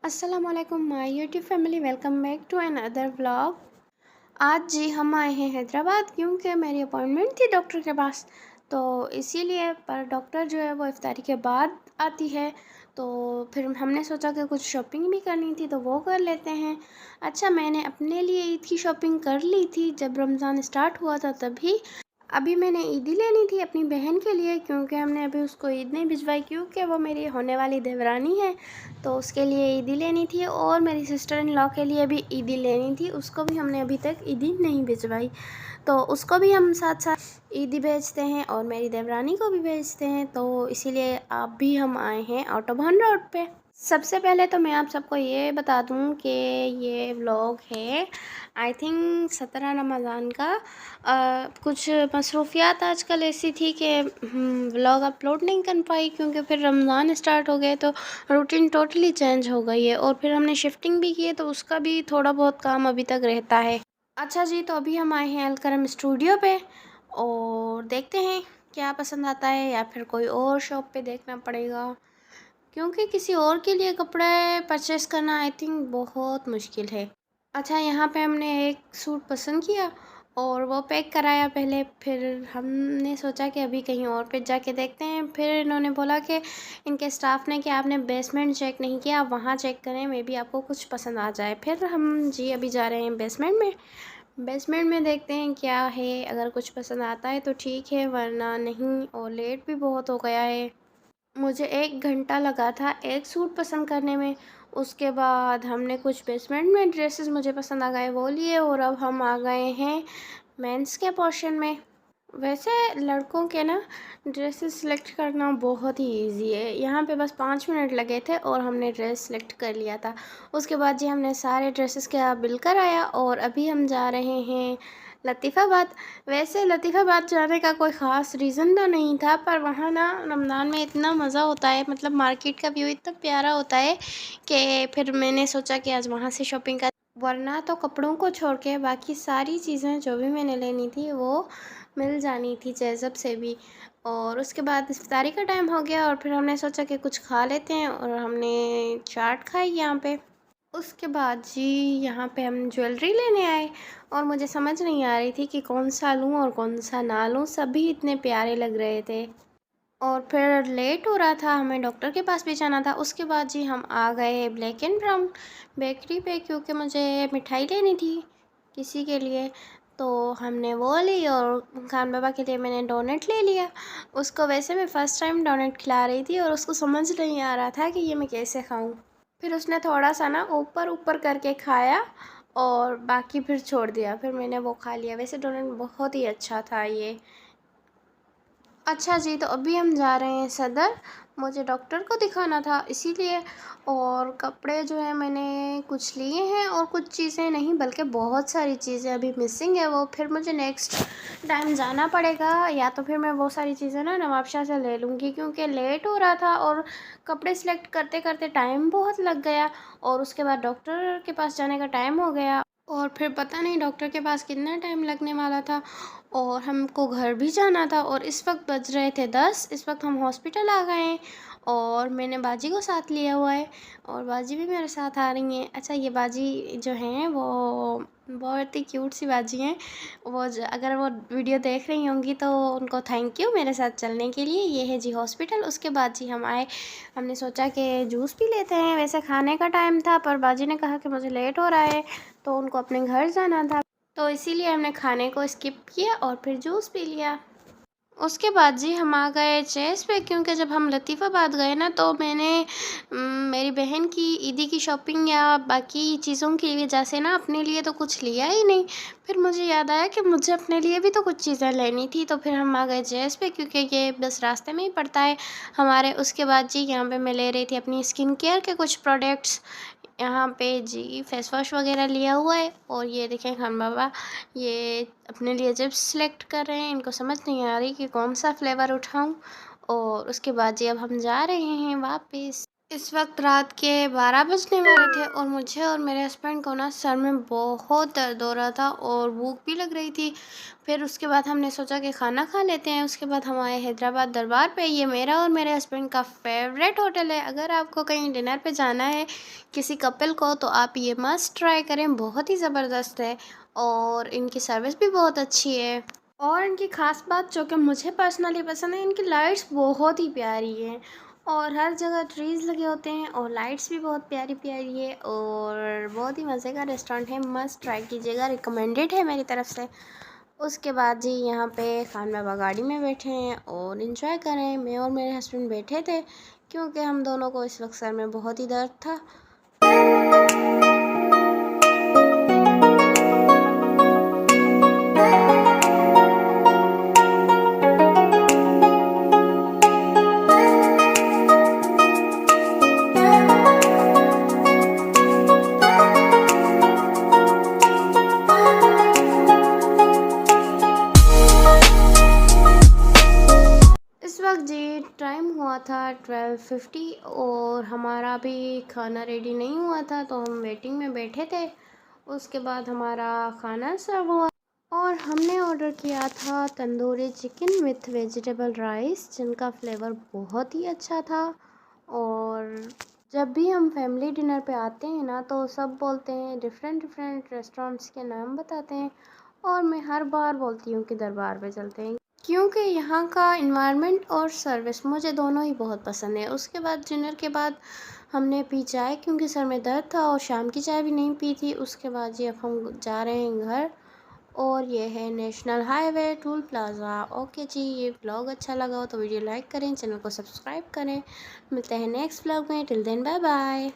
अस्सलाम वालेकुम my YouTube family, welcome back to another vlog. आज जी हम आए हैं हैदराबाद क्योंकि मेरी अपॉइंटमेंट थी डॉक्टर के पास। तो इसीलिए पर डॉक्टर जो है वो इफ्तारी के बाद आती है। तो फिर हमने सोचा कि कुछ शॉपिंग भी करनी थी तो वो कर लेते हैं। अच्छा, मैंने अपने लिए ईद की शॉपिंग कर ली थी जब रमज़ान स्टार्ट हुआ था तभी। अभी मैंने ईदी लेनी थी अपनी बहन के लिए क्योंकि हमने अभी उसको ईद नहीं भिजवाई, क्योंकि वो मेरी होने वाली देवरानी है। तो उसके लिए ईदी लेनी थी और मेरी सिस्टर इन लॉ के लिए भी ईदी लेनी थी, उसको भी हमने अभी तक ईदी नहीं भिजवाई। तो उसको भी हम साथ साथ ईदी भेजते हैं और मेरी देवरानी को भी भेजते हैं। तो इसीलिए आप भी हम आए हैं ऑटोबान रोड पे। सबसे पहले तो मैं आप सबको ये बता दूं कि ये व्लॉग है आई थिंक 17 रमज़ान का। कुछ मसरूफियात आजकल ऐसी थी कि व्लॉग अपलोड नहीं कर पाई क्योंकि फिर रमज़ान स्टार्ट हो गए तो रूटीन टोटली चेंज हो गई है और फिर हमने शिफ्टिंग भी की है तो उसका भी थोड़ा बहुत काम अभी तक रहता है। अच्छा जी, तो अभी हम आए हैं अलकरम स्टूडियो पे और देखते हैं क्या पसंद आता है या फिर कोई और शॉप पे देखना पड़ेगा, क्योंकि किसी और के लिए कपड़े परचेस करना आई थिंक बहुत मुश्किल है। अच्छा, यहाँ पे हमने एक सूट पसंद किया और वो पैक कराया पहले, फिर हमने सोचा कि अभी कहीं और पे जाके देखते हैं। फिर इन्होंने बोला कि इनके स्टाफ ने कि आपने बेसमेंट चेक नहीं किया, आप वहाँ चेक करें, मे बी आपको कुछ पसंद आ जाए। फिर हम जी अभी जा रहे हैं बेसमेंट में। बेसमेंट में देखते हैं क्या है, अगर कुछ पसंद आता है तो ठीक है वरना नहीं, और लेट भी बहुत हो गया है। मुझे 1 घंटा लगा था एक सूट पसंद करने में। उसके बाद हमने कुछ बेसमेंट में ड्रेसेस मुझे पसंद आ गए वो लिए और अब हम आ गए हैं मेंस के पोर्शन में। वैसे लड़कों के ना ड्रेसेस सिलेक्ट करना बहुत ही इजी है, यहाँ पे बस 5 मिनट लगे थे और हमने ड्रेस सिलेक्ट कर लिया था। उसके बाद जी हमने सारे ड्रेसेस का बिल कराया और अभी हम जा रहे हैं लतीफ़ाबाद। वैसे लतीफ़ाबाद जाने का कोई ख़ास रीज़न तो नहीं था, पर वहाँ ना रमज़ान में इतना मज़ा होता है, मतलब मार्केट का व्यू इतना प्यारा होता है कि फिर मैंने सोचा कि आज वहाँ से शॉपिंग कर, वरना तो कपड़ों को छोड़ के बाकी सारी चीज़ें जो भी मैंने लेनी थी वो मिल जानी थी जैज़ब से भी। और उसके बाद इफ्तारी का टाइम हो गया और फिर हमने सोचा कि कुछ खा लेते हैं और हमने चाट खाई यहाँ पे। उसके बाद जी यहाँ पे हम ज्वेलरी लेने आए और मुझे समझ नहीं आ रही थी कि कौन सा लूँ और कौन सा ना लूँ, सभी इतने प्यारे लग रहे थे। और फिर लेट हो रहा था, हमें डॉक्टर के पास भी जाना था। उसके बाद जी हम आ गए ब्लैक एंड ब्राउन बेकरी पे क्योंकि मुझे मिठाई लेनी थी किसी के लिए। तो हमने वो ली और खान बाबा के लिए मैंने डोनट ले लिया। उसको वैसे मैं फ़र्स्ट टाइम डोनट खिला रही थी और उसको समझ नहीं आ रहा था कि ये मैं कैसे खाऊं। फिर उसने थोड़ा सा ना ऊपर ऊपर करके खाया और बाकी फिर छोड़ दिया, फिर मैंने वो खा लिया। वैसे डोनट बहुत ही अच्छा था ये। अच्छा जी, तो अभी हम जा रहे हैं सदर, मुझे डॉक्टर को दिखाना था इसीलिए। और कपड़े जो है मैंने कुछ लिए हैं और कुछ चीज़ें नहीं, बल्कि बहुत सारी चीज़ें अभी मिसिंग है, वो फिर मुझे नेक्स्ट टाइम जाना पड़ेगा, या तो फिर मैं वो सारी चीज़ें ना नवाबशाह से ले लूँगी क्योंकि लेट हो रहा था और कपड़े सिलेक्ट करते करते टाइम बहुत लग गया और उसके बाद डॉक्टर के पास जाने का टाइम हो गया और फिर पता नहीं डॉक्टर के पास कितना टाइम लगने वाला था और हमको घर भी जाना था। और इस वक्त बज रहे थे 10, इस वक्त हम हॉस्पिटल आ गए हैं और मैंने बाजी को साथ लिया हुआ है और बाजी भी मेरे साथ आ रही हैं। अच्छा, ये बाजी जो हैं वो बहुत ही क्यूट सी बाजी हैं। अगर वो वीडियो देख रही होंगी तो उनको थैंक यू मेरे साथ चलने के लिए। ये है जी हॉस्पिटल। उसके बाद जी हम आए, हमने सोचा कि जूस पी लेते हैं, वैसे खाने का टाइम था पर बाजी ने कहा कि मुझे लेट हो रहा है तो उनको अपने घर जाना था, तो इसीलिए हमने खाने को स्किप किया और फिर जूस पी लिया। उसके बाद जी हम आ गए चेस पे क्योंकि जब हम लतीफ़ाबाद गए ना तो मैंने मेरी बहन की ईदी की शॉपिंग या बाकी चीज़ों की वजह से ना अपने लिए तो कुछ लिया ही नहीं। फिर मुझे याद आया कि मुझे अपने लिए भी तो कुछ चीज़ें लेनी थी, तो फिर हम आ गए चेस पे क्योंकि ये बस रास्ते में ही पड़ता है हमारे। उसके बाद जी यहाँ पे मैं ले रही थी अपनी स्किन केयर के कुछ प्रोडक्ट्स। यहाँ पे जी फेस वॉश वगैरह लिया हुआ है और ये देखें खान बाबा ये अपने लिए चिप्स सेलेक्ट कर रहे हैं, इनको समझ नहीं आ रही कि कौन सा फ्लेवर उठाऊं। और उसके बाद जी अब हम जा रहे हैं वापस। इस वक्त रात के 12 बजने वाले थे और मुझे और मेरे हस्बैंड को ना सर में बहुत दर्द हो रहा था और भूख भी लग रही थी। फिर उसके बाद हमने सोचा कि खाना खा लेते हैं। उसके बाद हम आए हैदराबाद दरबार पे। ये मेरा और मेरे हस्बैंड का फेवरेट होटल है। अगर आपको कहीं डिनर पे जाना है किसी कपल को तो आप ये मस्ट ट्राई करें, बहुत ही ज़बरदस्त है और इनकी सर्विस भी बहुत अच्छी है। और इनकी ख़ास बात जो कि मुझे पर्सनली पसंद है, इनकी लाइट्स बहुत ही प्यारी हैं और हर जगह ट्रीज़ लगे होते हैं और लाइट्स भी बहुत प्यारी प्यारी है और बहुत ही मज़े का रेस्टोरेंट है। मस्ट ट्राई कीजिएगा, रिकमेंडेड है मेरी तरफ से। उसके बाद जी यहाँ पे खान बाबा गाड़ी में बैठे हैं और इन्जॉय करें। मैं और मेरे हस्बैंड बैठे थे क्योंकि हम दोनों को इस वक्त सर में बहुत ही दर्द था। इस वक्त जी टाइम हुआ था 12:50 और हमारा भी खाना रेडी नहीं हुआ था तो हम वेटिंग में बैठे थे। उसके बाद हमारा खाना सर्व हुआ और हमने ऑर्डर किया था tandoori chicken with vegetable rice, जिनका फ्लेवर बहुत ही अच्छा था। और जब भी हम फैमिली डिनर पे आते हैं ना तो सब बोलते हैं, डिफरेंट डिफरेंट रेस्टोरेंट्स के नाम बताते हैं और मैं हर बार बोलती हूँ कि दरबार पे चलते हैं क्योंकि यहाँ का इन्वायरमेंट और सर्विस मुझे दोनों ही बहुत पसंद है। उसके बाद डिनर के बाद हमने पी चाय क्योंकि सर में दर्द था और शाम की चाय भी नहीं पी थी। उसके बाद जी अब हम जा रहे हैं घर और ये है national highway toll plaza. Okay जी, ये व्लॉग अच्छा लगा हो तो वीडियो लाइक करें, चैनल को सब्सक्राइब करें। मिलते हैं नेक्स्ट व्लॉग में। Till then bye bye.